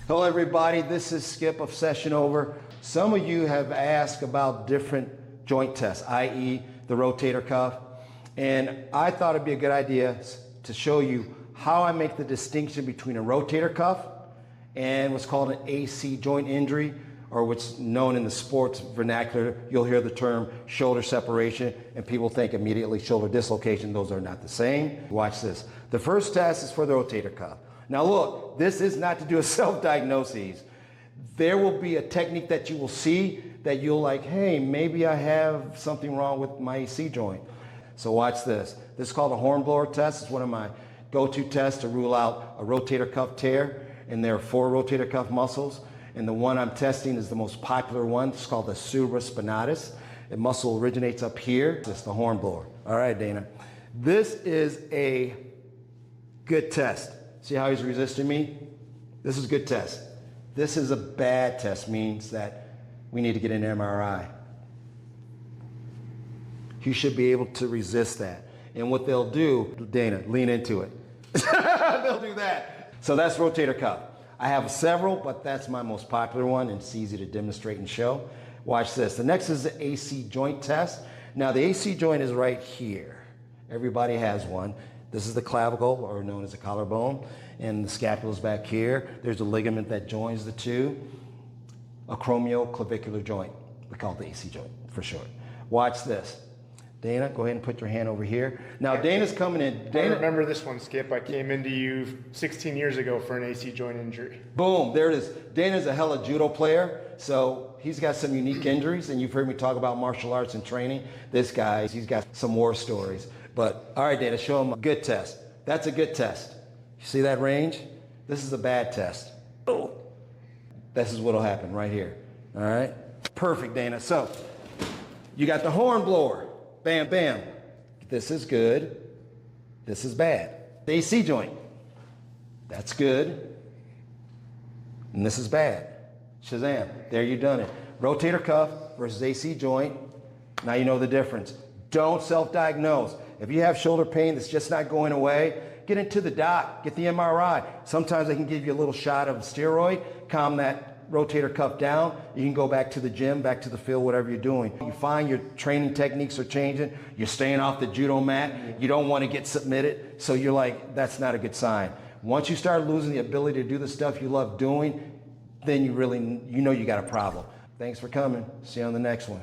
Hello everybody, this is Skip of Session Over. Some of you have asked about different joint tests, i.e. the rotator cuff. And I thought it'd be a good idea to show you how I make the distinction between a rotator cuff and what's called an AC joint injury, or what's known in the sports vernacular. You'll hear the term shoulder separation and people think immediately shoulder dislocation. Those are not the same. Watch this. The first test is for the rotator cuff. Now look, this is not to do a self-diagnosis. There will be a technique that you will see that you'll like, hey, maybe I have something wrong with my AC joint. So watch this. This is called a hornblower test. It's one of my go-to tests to rule out a rotator cuff tear. And there are 4 rotator cuff muscles. And the one I'm testing is the most popular one. It's called the supraspinatus. The muscle originates up here. It's the hornblower. All right, Dana. This is a good test. See how he's resisting me? This is a good test. This is a bad test, means that we need to get an MRI. You should be able to resist that. And what they'll do, Dana, lean into it. They'll do that. So that's rotator cuff. I have several, but that's my most popular one, and it's easy to demonstrate and show. Watch this. The next is the AC joint test. Now the AC joint is right here. Everybody has one. This is the clavicle, or known as the collarbone, and the scapula is back here. There's a ligament that joins the two. Acromioclavicular joint. We call it the AC joint for short. Watch this. Dana, go ahead and put your hand over here. Now Dana's coming in. Dana, I remember this one, Skip. I came into you 16 years ago for an AC joint injury. Boom, there it is. Dana's a hella judo player, so he's got some unique injuries, and you've heard me talk about martial arts and training. This guy, he's got some war stories. But all right, Dana, show him a good test. That's a good test. You see that range? This is a bad test. Oh, this is what'll happen right here. All right, perfect, Dana. So you got the horn blower. Bam, bam. This is good. This is bad. The AC joint. That's good. And this is bad. Shazam. There you done it. Rotator cuff versus AC joint. Now you know the difference. Don't self-diagnose. If you have shoulder pain that's just not going away, get into the doc. Get the MRI. Sometimes they can give you a little shot of steroid, calm that rotator cuff down. You can go back to the gym, back to the field, whatever you're doing. You find your training techniques are changing. You're staying off the judo mat. You don't want to get submitted. So you're like, that's not a good sign. Once you start losing the ability to do the stuff you love doing, then you know you got a problem. Thanks for coming. See you on the next one.